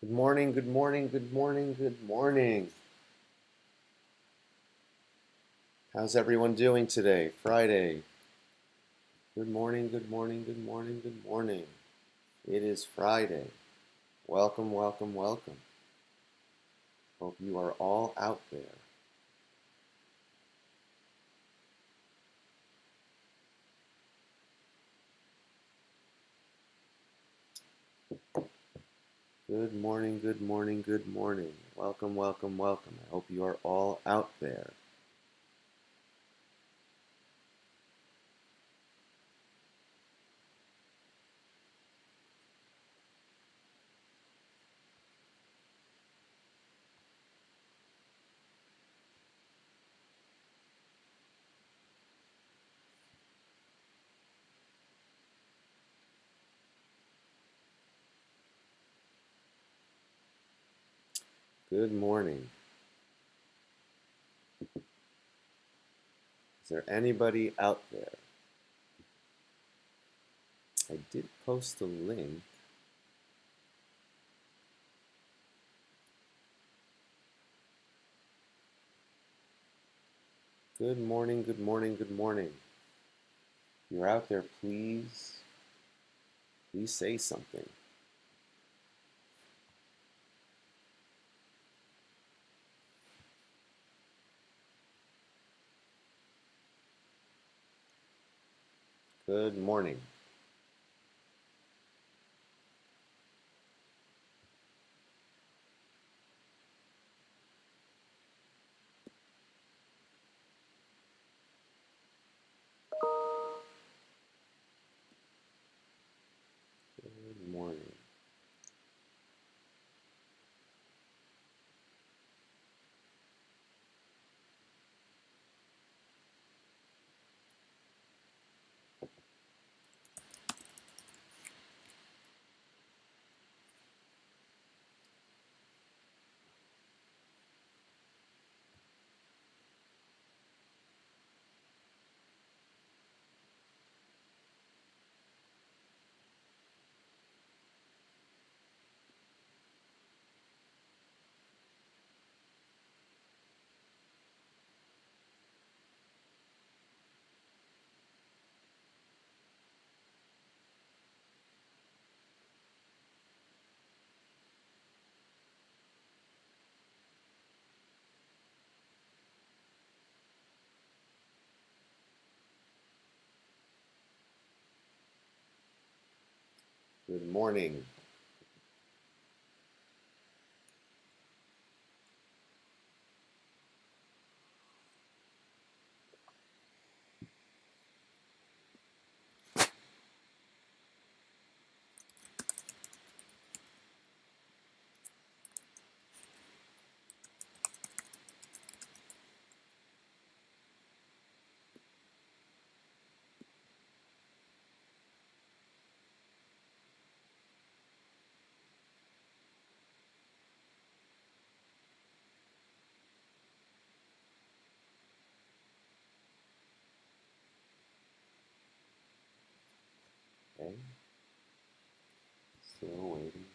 Good morning, good morning, good morning, good morning. How's everyone doing today? Friday. Good morning, good morning, good morning, good morning. It is Friday. Welcome, welcome, welcome. Hope you are all out there. Good morning, good morning, good morning. Welcome, welcome, welcome. I hope you are all out there. Good morning. Is there anybody out there? I did post a link. Good morning, good morning, good morning. If you're out there, please say something. Good morning. Good morning. Good morning. Okay, still waiting.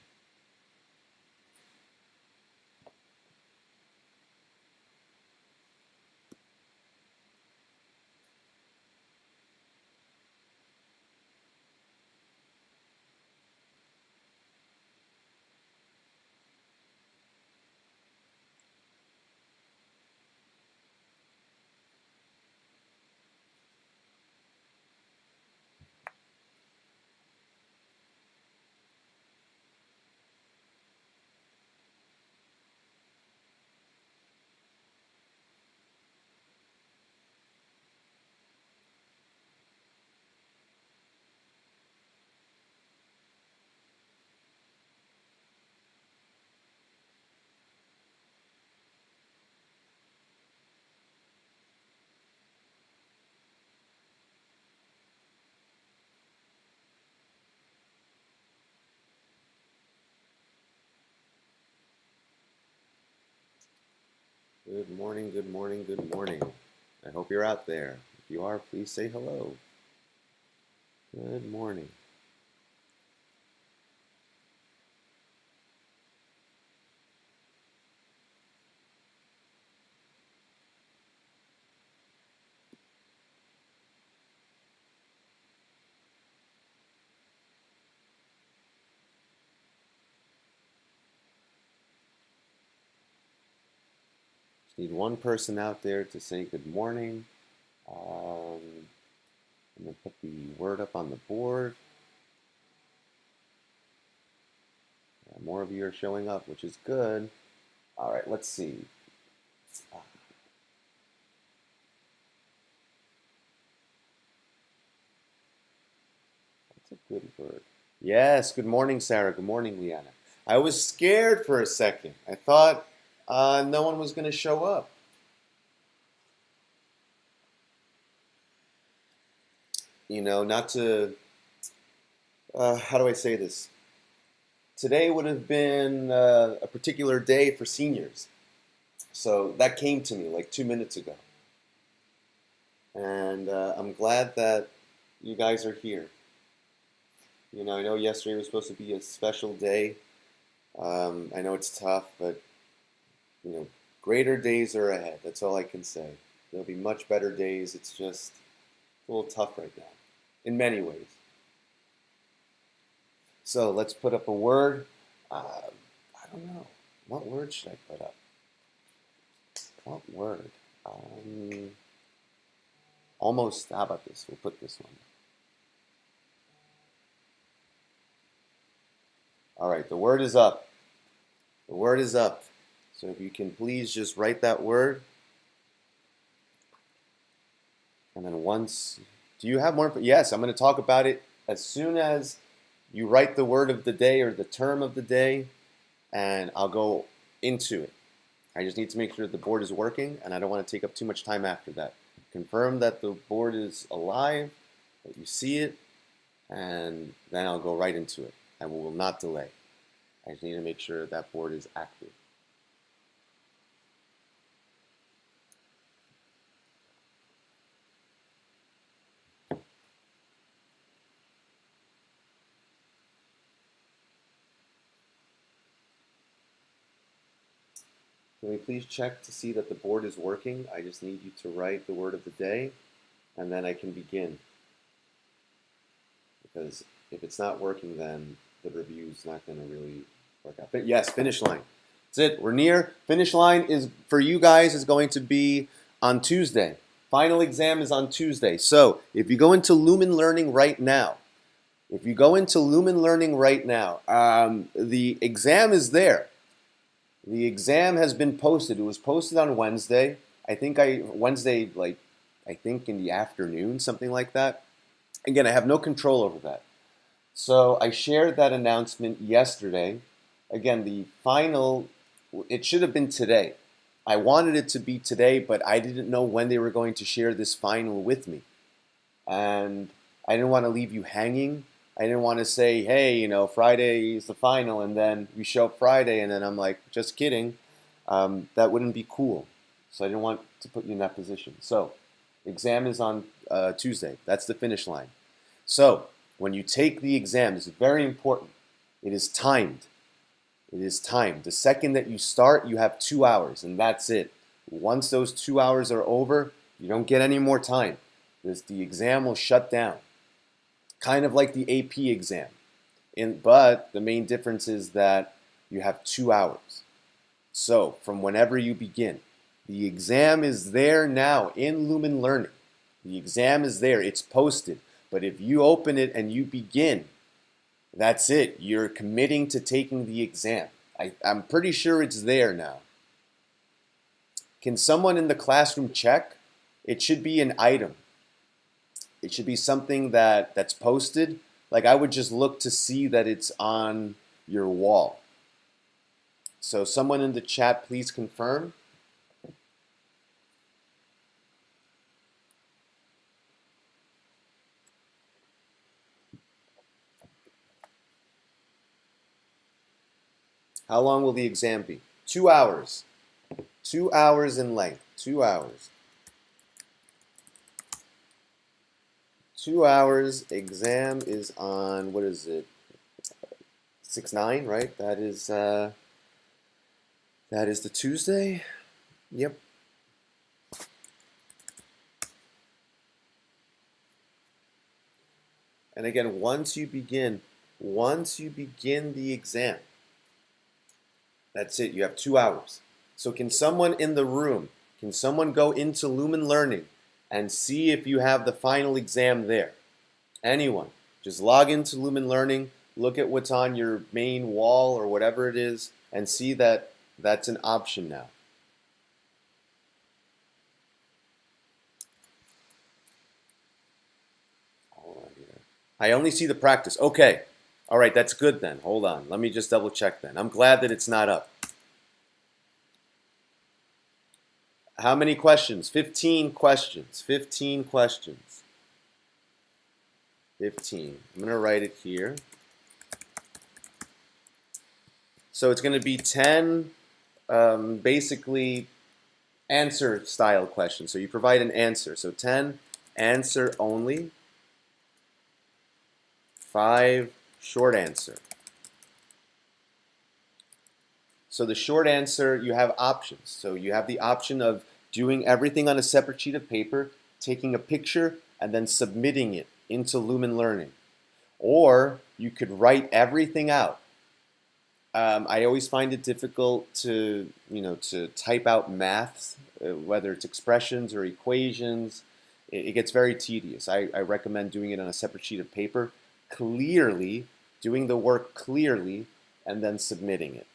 Good morning, good morning, good morning. I hope you're out there. If you are, please say hello. Good morning. Need one person out there to say good morning. I'm going to put the word up on the board. Yeah, more of you are showing up, which is good. All right, let's see. That's a good word. Yes, good morning, Sarah. Good morning, Leanna. I was scared for a second. I thought no one was going to show up. You know, not to, how do I say this? Today would have been a particular day for seniors. So that came to me like 2 minutes ago. And I'm glad that you guys are here. You know, I know yesterday was supposed to be a special day. I know it's tough, but, you know, greater days are ahead. That's all I can say. There'll be much better days. It's just a little tough right now in many ways. So let's put up a word. I don't know. What word should I put up? What word? Almost, how about this? We'll put this one. All right, the word is up. The word is up. So if you can please just write that word. And then once, do you have more? Yes, I'm going to talk about it as soon as you write the word of the day or the term of the day, and I'll go into it. I just need to make sure the board is working, and I don't want to take up too much time after that. Confirm that the board is alive, that you see it, and then I'll go right into it. I will not delay. I just need to make sure that board is active. Can we please check to see that the board is working? I just need you to write the word of the day, and then I can begin. Because if it's not working, then the review is not going to really work out. But yes, finish line. That's it. We're near. Finish line is for you guys is going to be on Tuesday. Final exam is on Tuesday. So if you go into Lumen Learning right now, the exam is there. The exam has been posted. It was posted on Wednesday. I think in the afternoon, something like that. Again, I have no control over that. So I shared that announcement yesterday. Again, the final, it should have been today. I wanted it to be today, but I didn't know when they were going to share this final with me. And I didn't want to leave you hanging. I didn't want to say, hey, you know, Friday is the final, and then you show up Friday, and then I'm like, just kidding. That wouldn't be cool. So I didn't want to put you in that position. So exam is on Tuesday. That's the finish line. So when you take the exam, this is very important. It is timed. It is timed. The second that you start, you have 2 hours, and that's it. Once those 2 hours are over, you don't get any more time. The exam will shut down. Kind of like the AP exam. But the main difference is that you have 2 hours. So from whenever you begin, the exam is there now in Lumen Learning. The exam is there. It's posted. But if you open it and you begin, that's it. You're committing to taking the exam. I'm pretty sure it's there now. Can someone in the classroom check? It should be an item. It should be something that's posted. Like I would just look to see that it's on your wall. So someone in the chat, please confirm. How long will the exam be? 2 hours. 2 hours in length. 2 hours. 2 hours. Exam is on, what is it? 6/9, right? That is the Tuesday. Yep. And again, once you begin the exam, that's it. You have 2 hours. So can someone in the room, can someone go into Lumen Learning and see if you have the final exam there? Anyone. Just log into Lumen Learning, look at what's on your main wall or whatever it is, and see that that's an option now. Hold on here. I only see the practice. Okay. All right, that's good then. Hold on. Let me just double check then. I'm glad that it's not up. How many questions? 15 questions. 15 questions. 15. I'm going to write it here. So it's going to be 10 basically answer style questions. So you provide an answer. So 10 answer only. 5 short answer. So the short answer, you have options. So you have the option of doing everything on a separate sheet of paper, taking a picture, and then submitting it into Lumen Learning. Or you could write everything out. I always find it difficult to type out maths, whether it's expressions or equations. It gets very tedious. I recommend doing it on a separate sheet of paper, clearly, doing the work clearly, and then submitting it.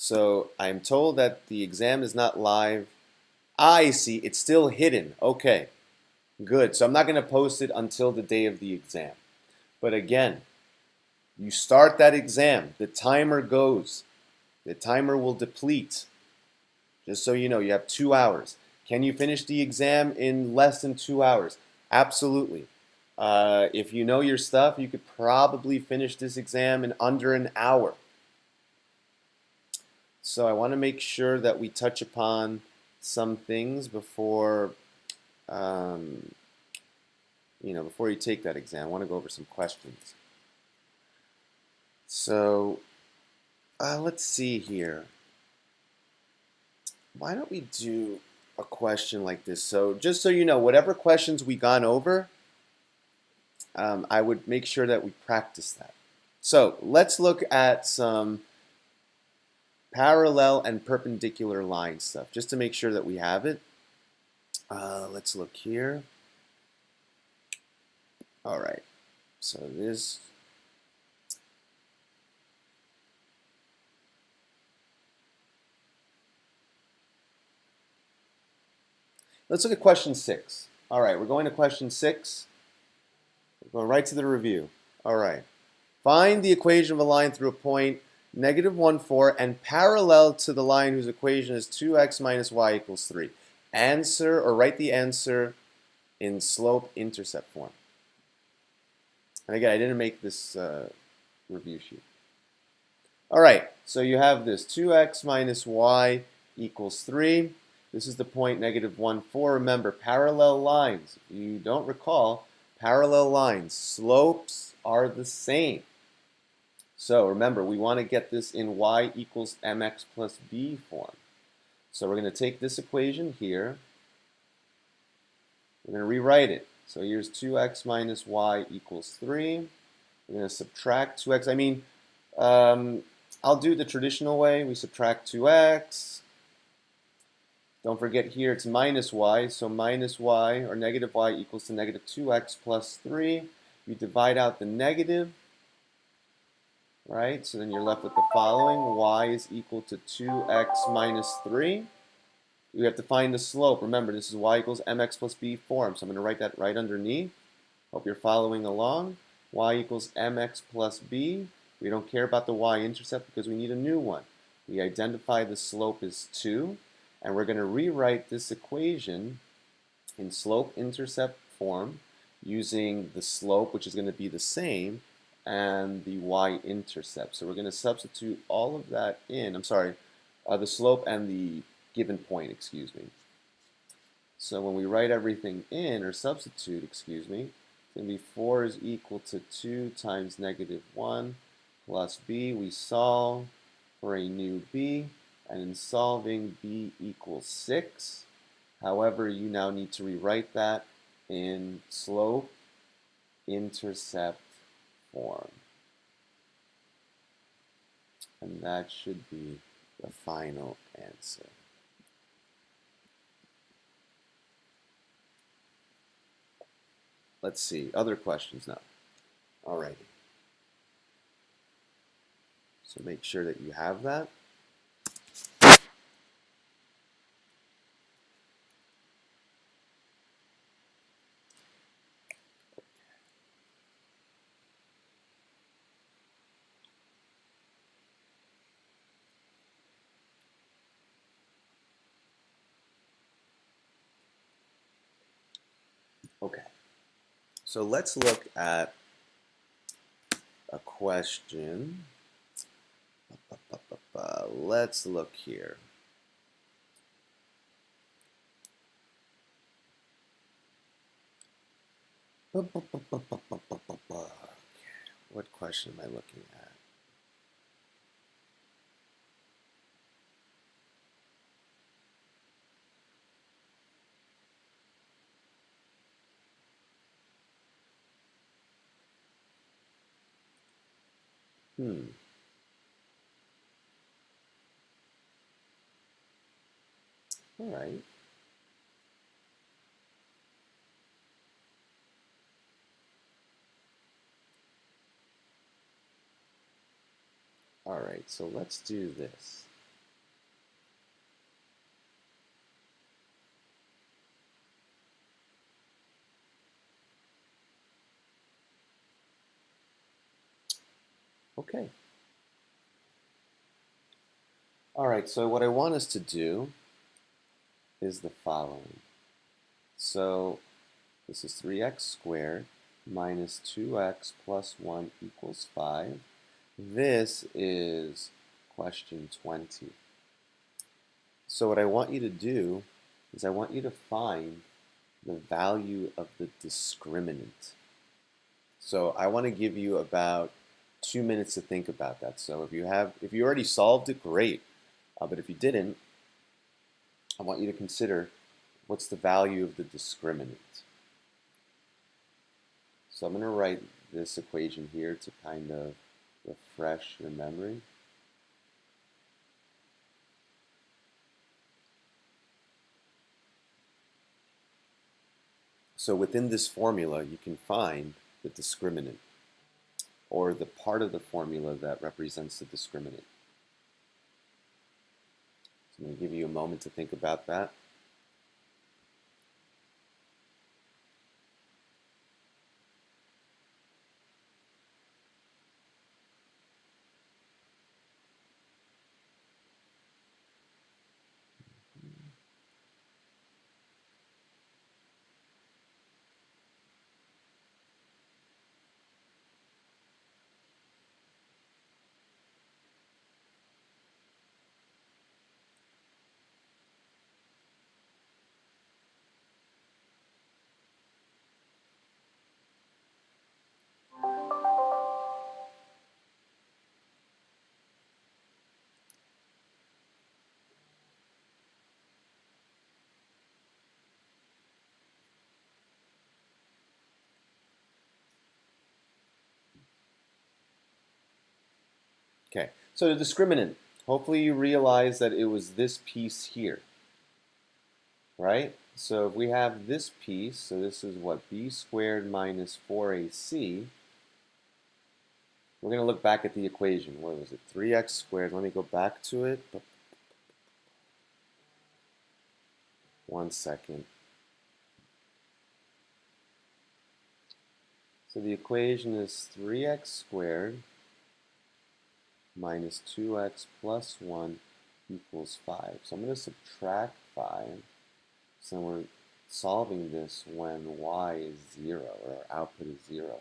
So I'm told that the exam is not live. I see, it's still hidden. Okay, good. So I'm not going to post it until the day of the exam. But again, you start that exam, the timer goes. The timer will deplete. Just so you know, you have 2 hours. Can you finish the exam in less than 2 hours? Absolutely. If you know your stuff, you could probably finish this exam in under an hour. So I want to make sure that we touch upon some things before, before you take that exam. I want to go over some questions. So let's see here. Why don't we do a question like this? So just so you know, whatever questions we gone over, I would make sure that we practice that. So let's look at some parallel and perpendicular line stuff, just to make sure that we have it. Let's look here. All right, so this. Let's look at question 6. All right, we're going to question 6. We're going right to the review. All right. Find the equation of a line through a point -1, 4, and parallel to the line whose equation is 2x minus y equals 3. Answer, or write the answer in slope-intercept form. And again, I didn't make this review sheet. All right, so you have this 2x minus y equals 3. This is the point -1, 4. Remember, parallel lines. If you don't recall, parallel lines, slopes are the same. So remember, we want to get this in y equals mx plus b form. So we're going to take this equation here. We're going to rewrite it. So here's 2x minus y equals 3. We're going to subtract 2x. I mean, I'll do it the traditional way. We subtract 2x. Don't forget here it's minus y. So minus y, or negative y, equals to negative 2x plus 3. You divide out the negative. Right, so then you're left with the following. Y is equal to 2x minus 3. You have to find the slope. Remember, this is y equals mx plus b form. So I'm going to write that right underneath. Hope you're following along. Y equals mx plus b. We don't care about the y-intercept because we need a new one. We identify the slope is 2. And we're going to rewrite this equation in slope-intercept form using the slope, which is going to be the same, and the y-intercept. So we're going to substitute all of that in. I'm sorry, the slope and the given point, excuse me. So when we write everything in, or substitute, excuse me, it's going to be 4 is equal to 2 times -1 plus b. We solve for a new b, and in solving, b equals 6. However, you now need to rewrite that in slope-intercept form. And that should be the final answer. Let's see, other questions now. Alrighty. So make sure that you have that. Okay. So let's look at a question. Let's look here. What question am I looking at? All right. All right, so let's do this. Okay. All right, so what I want us to do is the following. So this is 3x squared minus 2x plus 1 equals 5. This is question 20. So what I want you to do is I want you to find the value of the discriminant. So I want to give you about 2 minutes to think about that. So if you already solved it, great. But if you didn't, I want you to consider what's the value of the discriminant. So I'm going to write this equation here to kind of refresh your memory. So within this formula, you can find the discriminant, or the part of the formula that represents the discriminant. So I'm going to give you a moment to think about that. Okay, so the discriminant, hopefully you realize that it was this piece here, right? So if we have this piece, so this is what, b squared minus 4ac, we're going to look back at the equation. What was it, 3x squared? Let me go back to it. 1 second. So the equation is 3x squared minus 2x plus 1 equals 5. So I'm going to subtract 5. So we're solving this when y is 0, or our output is 0.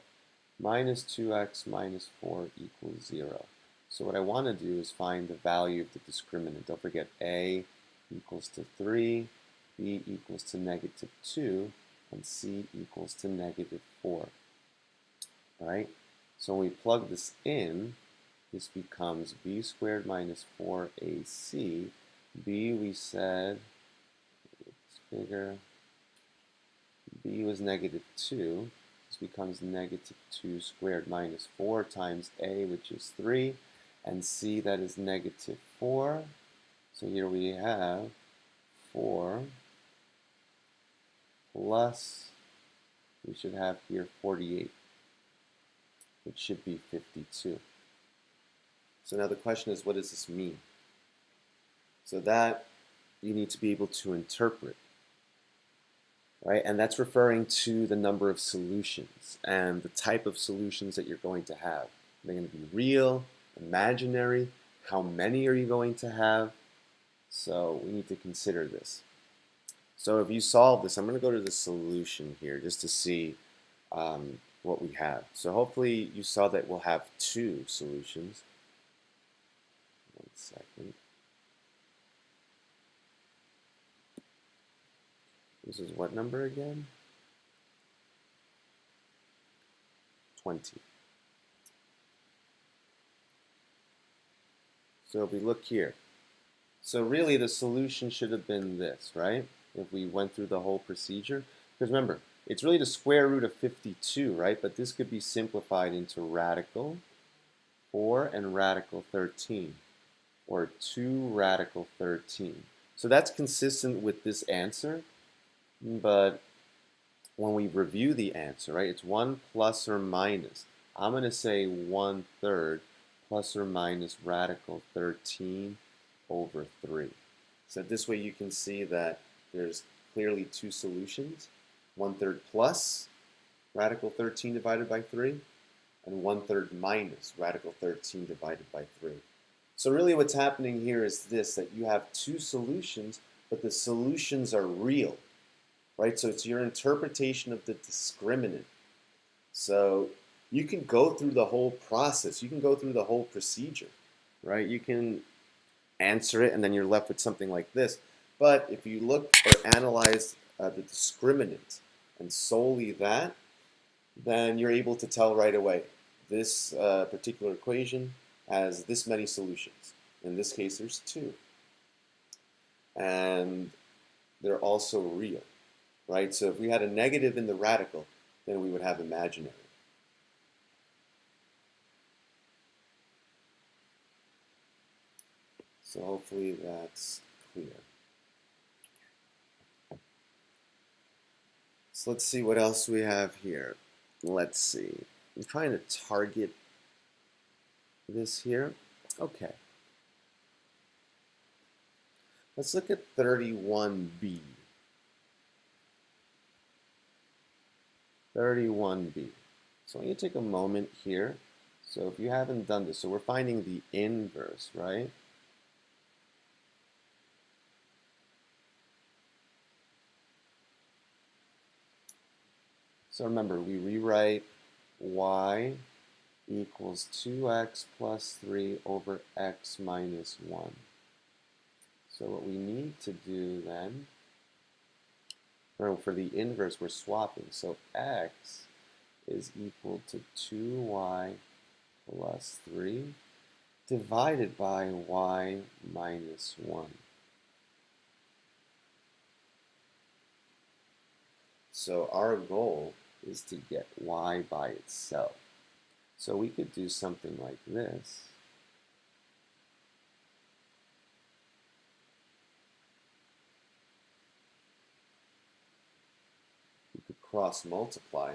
Minus 2x minus 4 equals 0. So what I want to do is find the value of the discriminant. Don't forget a equals to 3, b equals to negative 2, and c equals to negative 4. All right? So when we plug this in, this becomes b squared minus 4ac. b, we said, it's bigger, b was negative 2. This becomes negative 2 squared minus 4 times a, which is 3. and c, that is negative 4. So here we have 4 plus, we should have here 48, which should be 52. So now the question is, what does this mean? So that you need to be able to interpret, right? And that's referring to the number of solutions and the type of solutions that you're going to have. Are they going to be real, imaginary? How many are you going to have? So we need to consider this. So if you solve this, I'm going to go to the solution here just to see what we have. So hopefully you saw that we'll have 2 solutions. 1 second. This is what number again? 20. So if we look here, so really the solution should have been this, right? If we went through the whole procedure. Because remember, it's really the square root of 52, right? But this could be simplified into radical 4 and radical 13, or 2 radical 13. So that's consistent with this answer, but when we review the answer, right, it's 1 plus or minus. I'm going to say 1/3 plus or minus radical 13 over 3. So this way you can see that there's clearly 2 solutions, 1/3 plus radical 13 divided by 3, and 1/3 minus radical 13 divided by 3. So really what's happening here is this, that you have 2 solutions, but the solutions are real, right? So it's your interpretation of the discriminant. So you can go through the whole process. You can go through the whole procedure, right? You can answer it, and then you're left with something like this. But if you look or analyze the discriminant and solely that, then you're able to tell right away this particular equation has this many solutions. In this case, there's 2. And they're also real, right? So if we had a negative in the radical, then we would have imaginary. So hopefully that's clear. So let's see what else we have here. Let's see. I'm trying to target this here. Okay. Let's look at 31b. 31b. So I want you to take a moment here. So if you haven't done this, so we're finding the inverse, right? So remember, we rewrite y equals 2x plus 3 over x minus 1. So what we need to do then, for the inverse, we're swapping. So x is equal to 2y plus 3 divided by y minus 1. So our goal is to get y by itself. So we could do something like this. We could cross multiply.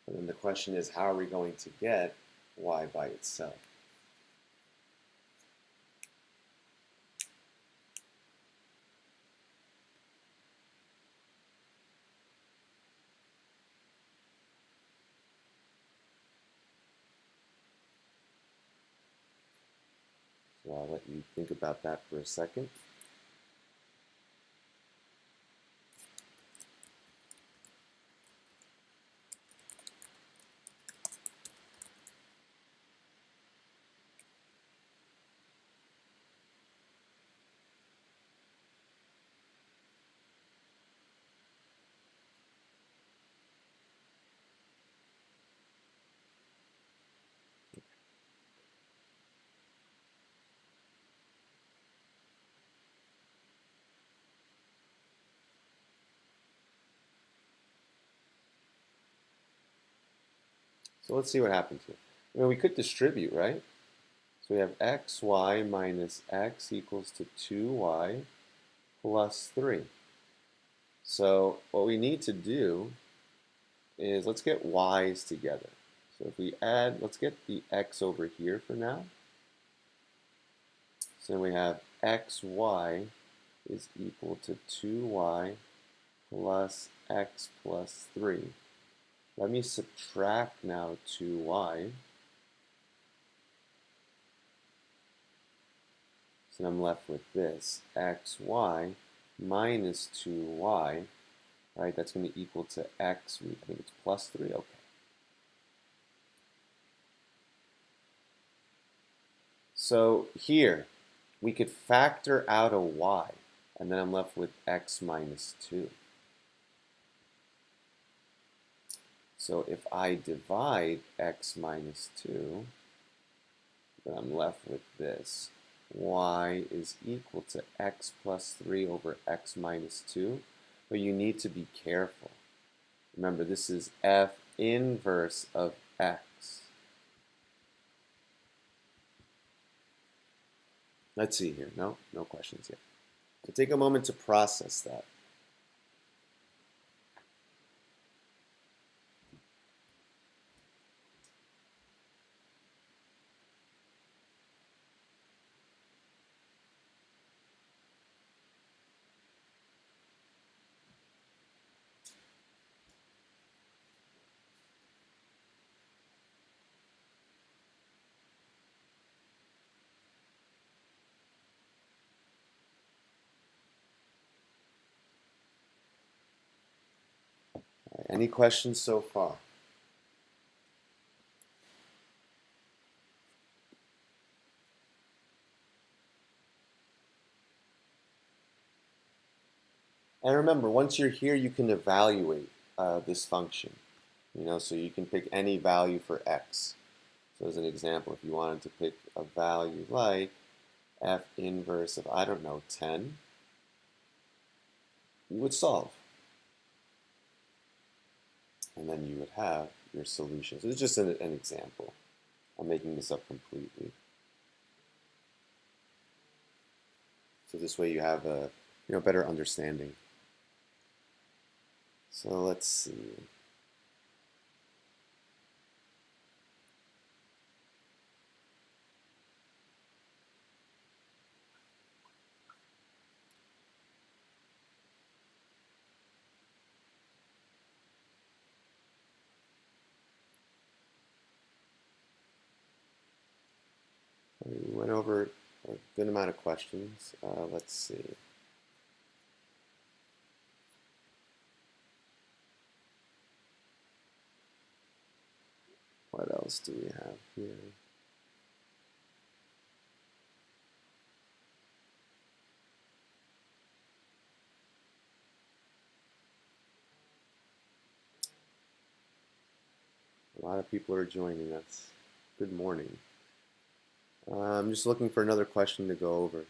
And then the question is, how are we going to get y by itself? So I'll let you think about that for a second. So let's see what happens here. I mean, we could distribute, right? So we have xy minus x equals to 2y plus 3. So what we need to do is let's get y's together. So if we add, let's get the x over here for now. So we have xy is equal to 2y plus x plus 3. Let me subtract now 2y. So I'm left with this, xy minus 2y, right? That's going to equal to x, I think it's plus 3, okay. So here, we could factor out a y, and then I'm left with x minus 2. So if I divide x minus 2, then I'm left with this. Y is equal to x plus 3 over x minus 2. But you need to be careful. Remember, this is f inverse of x. Let's see here. No questions yet. So take a moment to process that. Right, any questions so far? And remember, once you're here, you can evaluate this function. So you can pick any value for x. So as an example, if you wanted to pick a value like f inverse of, I don't know, 10, you would solve. And then you would have your solution. So it's just an example. I'm making this up completely. So this way you have a better understanding. So let's see. We went over a good amount of questions. Let's see. What else do we have here? A lot of people are joining us. Good morning. I'm just looking for another question to go over.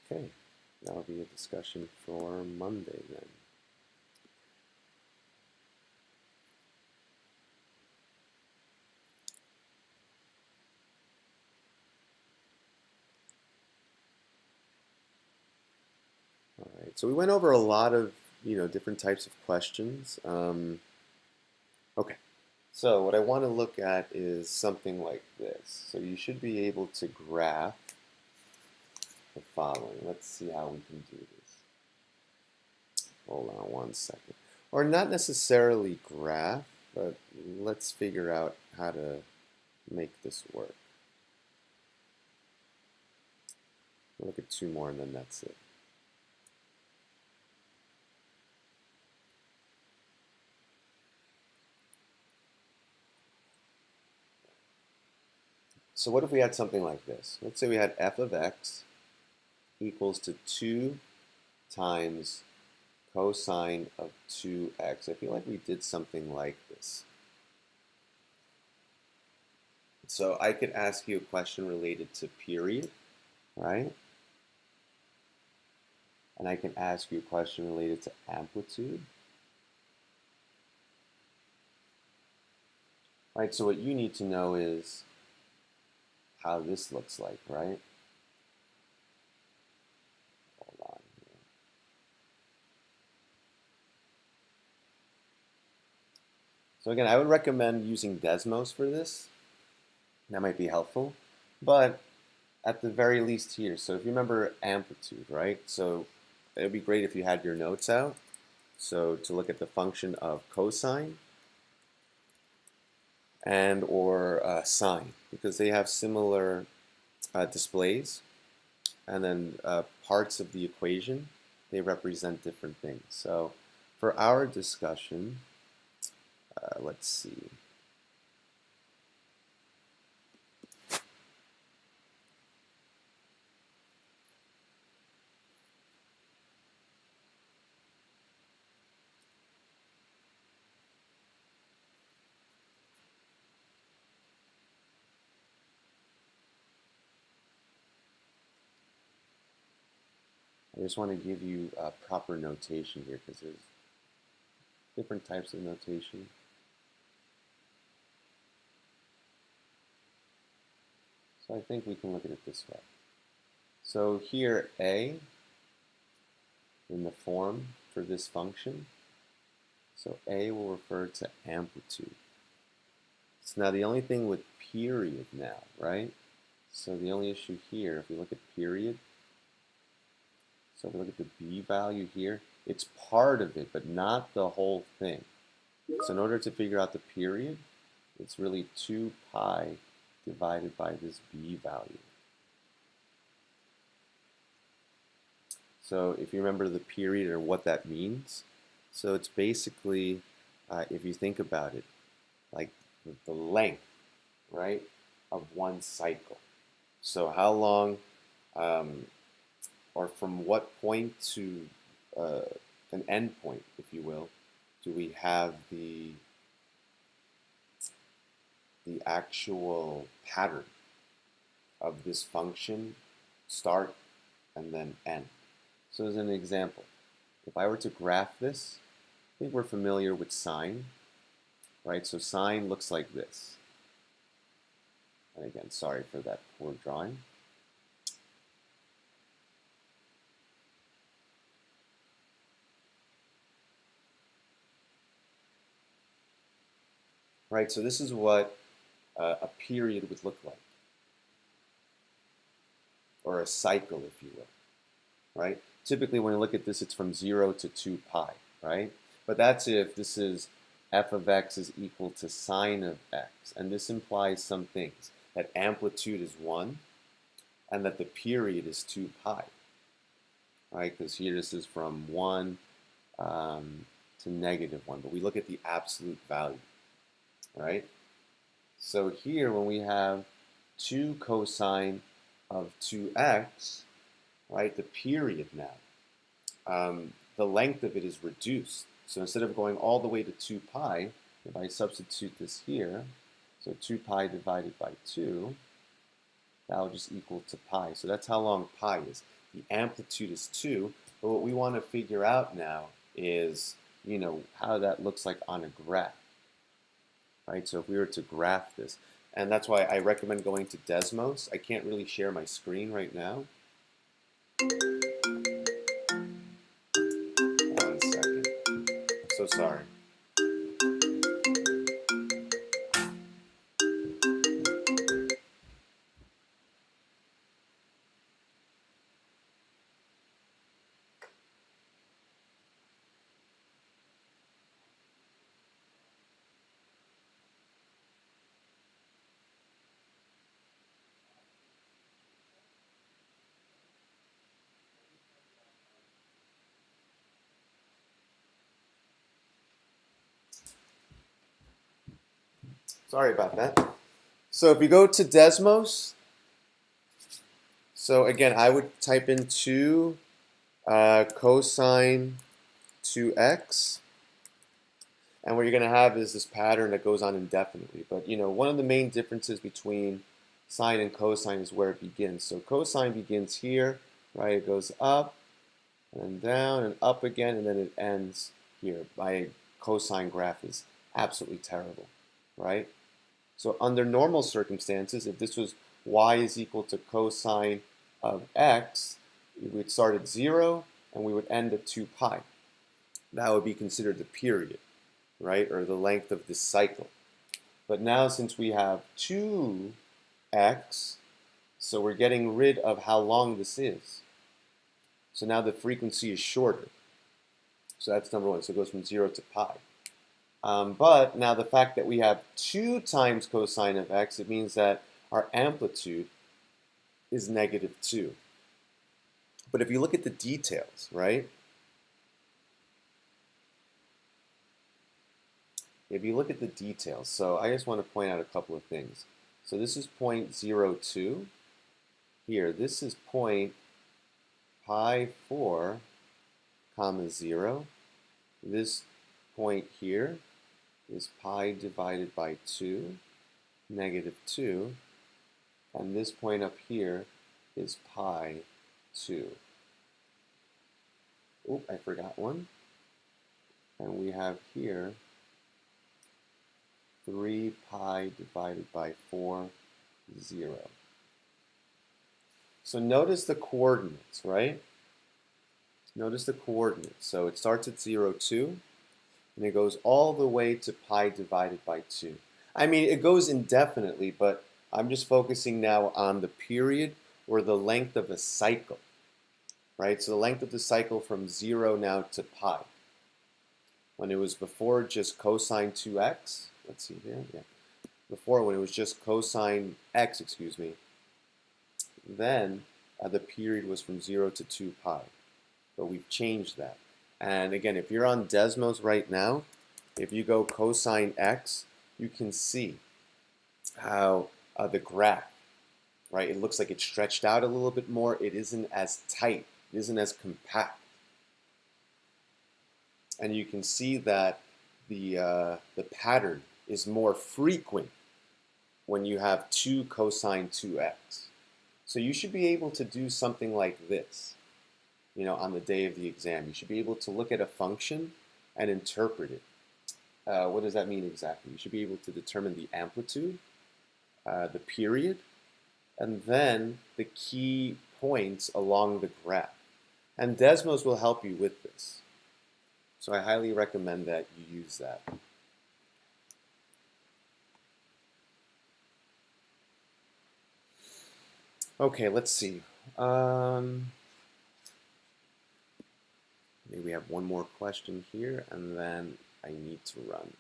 Okay, that'll be a discussion for Monday then. All right, so we went over a lot of different types of questions. Okay, so what I want to look at is something like this. So you should be able to graph the following. Let's see how we can do this. Hold on one second. Or not necessarily graph, but let's figure out how to make this work. Look at two more and then that's it. So what if we had something like this? Let's say we had f of x equals to 2 times cosine of 2x. I feel like we did something like this. So I could ask you a question related to period, right? And I can ask you a question related to amplitude. Right, so what you need to know is how this looks like, right? Hold on here. So again, I would recommend using Desmos for this. That might be helpful. But at the very least here, so if you remember amplitude, right? So it would be great if you had your notes out. So to look at the function of cosine and or sine, because they have similar displays, and then parts of the equation, they represent different things. So for our discussion, let's see. I just want to give you proper notation here because there's different types of notation. So I think we can look at it this way. So here A in the form for this function, so A will refer to amplitude. So now the only thing with period now, right? So the only issue here, if we look at period, so if we look at the B value here, it's part of it, but not the whole thing. So in order to figure out the period, it's really 2 pi divided by this B value. So if you remember the period or what that means, so it's basically, if you think about it, like the length, right, of one cycle. So how long, or from what point to an end point, if you will, do we have the actual pattern of this function start and then end. So as an example, if I were to graph this, I think we're familiar with sine, right? So sine looks like this. And again, sorry for that poor drawing. Right, so this is what a period would look like, or a cycle, if you will, right? Typically, when you look at this, it's from 0 to 2 pi, right? But that's if this is f of x is equal to sine of x, and this implies some things, that amplitude is 1, and that the period is 2 pi, right? Because here this is from 1 to -1, but we look at the absolute value, right? So here, when we have 2 cosine of 2x, right, the period now, the length of it is reduced. So instead of going all the way to 2 pi, if I substitute this here, so 2 pi divided by 2, that will just equal to pi. So that's how long pi is. The amplitude is 2, but what we want to figure out now is, you know, how that looks like on a graph. Right, so if we were to graph this, and that's why I recommend going to Desmos. I can't really share my screen right now. 1 second. I'm so sorry. Sorry about that. So if you go to Desmos, so again, I would type in 2 cosine 2x. And what you're going to have is this pattern that goes on indefinitely. But, one of the main differences between sine and cosine is where it begins. So cosine begins here, right? It goes up and then down and up again, and then it ends here. My cosine graph is absolutely terrible, right? So under normal circumstances, if this was y is equal to cosine of x, we would start at 0 and we would end at 2 pi. That would be considered the period, right, or the length of this cycle. But now since we have 2x, so we're getting rid of how long this is. So now the frequency is shorter. So that's number one. So it goes from 0 to pi. But now the fact that we have 2 times cosine of x, it means that our amplitude is -2. But if you look at the details, right? If you look at the details, so I just want to point out a couple of things. So this is 0.02. Here, this is point pi 4, comma 0. This point here is pi divided by 2, -2. And this point up here is pi 2. Oop, I forgot one. And we have here 3 pi divided by 4, 0. So notice the coordinates, right? Notice the coordinates. So it starts at 0, 2, and it goes all the way to pi divided by 2. I mean, it goes indefinitely, but I'm just focusing now on the period or the length of a cycle, right? So the length of the cycle from 0 now to pi. When it was before just cosine 2x, let's see here, yeah. Before, when it was just cosine x, excuse me, then the period was from 0 to 2 pi. But we've changed that. And again, if you're on Desmos right now, if you go cosine x, you can see how the graph, right, it looks like it's stretched out a little bit more. It isn't as tight. It isn't as compact. And you can see that the pattern is more frequent when you have 2 cosine 2x. So you should be able to do something like this, on the day of the exam. You should be able to look at a function and interpret it. What does that mean exactly? You should be able to determine the amplitude, the period, and then the key points along the graph. And Desmos will help you with this. So I highly recommend that you use that. Okay, let's see. Maybe we have one more question here, and then I need to run.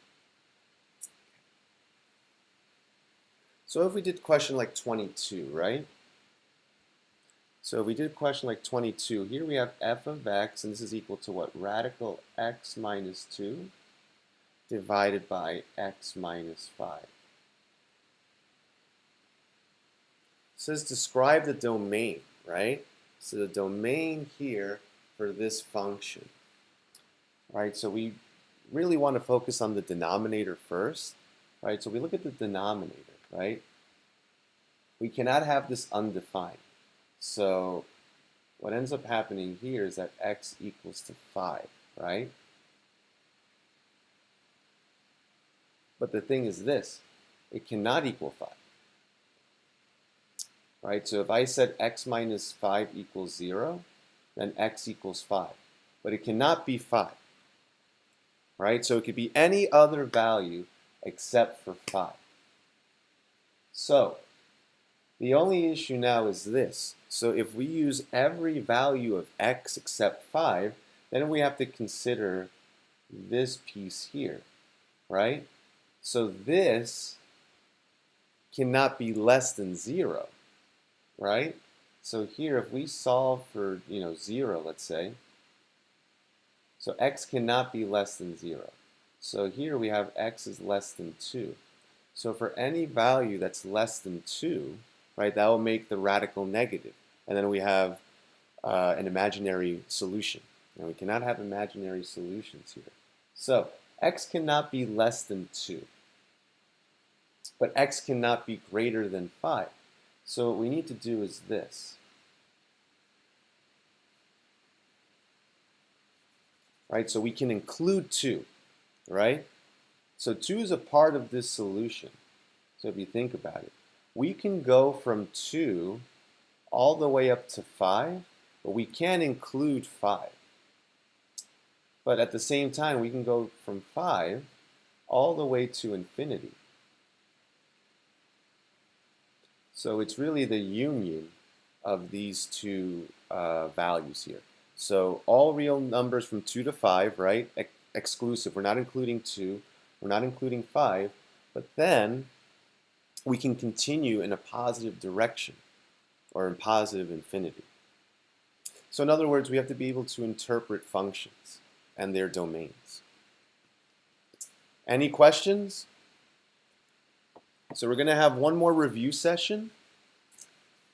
So if we did question like 22, right? So if we did question like 22, here we have f of x, and this is equal to what? Radical x minus 2 divided by x minus 5. It says describe the domain, right? So the domain here for this function, right? So we really want to focus on the denominator first, right? So we look at the denominator, right? We cannot have this undefined. So what ends up happening here is that x equals to 5, right? But the thing is this, it cannot equal 5. Right? So if I said x minus 5 equals 0, then x equals 5. But it cannot be 5. Right? So it could be any other value except for 5. So the only issue now is this. So if we use every value of x except 5, then we have to consider this piece here, right? So this cannot be less than 0, right? So here, if we solve for, 0, let's say, so x cannot be less than 0. So here we have x is less than 2. So for any value that's less than 2, right, that will make the radical negative. And then we have an imaginary solution, Now we cannot have imaginary solutions here. So x cannot be less than 2, but x cannot be greater than 5. So what we need to do is this. Right? So we can include 2, right? So 2 is a part of this solution. So if you think about it, we can go from 2 all the way up to 5, but we can't include 5. But at the same time, we can go from 5 all the way to infinity. So it's really the union of these two values here. So all real numbers from 2 to 5, right? Exclusive. We're not including 2. We're not including 5. But then we can continue in a positive direction or in positive infinity. So in other words, we have to be able to interpret functions and their domains. Any questions? So we're going to have one more review session.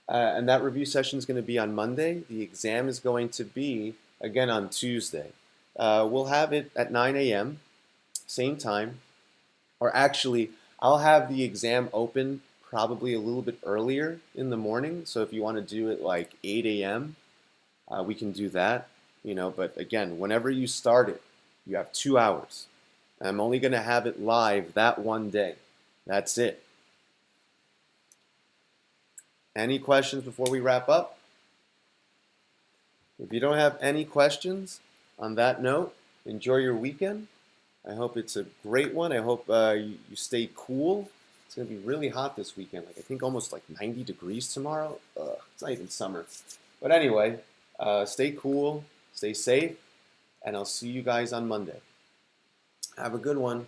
And that review session is going to be on Monday. The exam is going to be, again, on Tuesday. We'll have it at 9 a.m., same time. Or actually, I'll have the exam open probably a little bit earlier in the morning. So if you want to do it like 8 a.m., we can do that. But again, whenever you start it, you have 2 hours. I'm only going to have it live that one day. That's it. Any questions before we wrap up? If you don't have any questions, on that note, enjoy your weekend. I hope it's a great one. I hope you stay cool. It's going to be really hot this weekend. I think almost like 90 degrees tomorrow. It's not even summer. But anyway, stay cool, stay safe, and I'll see you guys on Monday. Have a good one.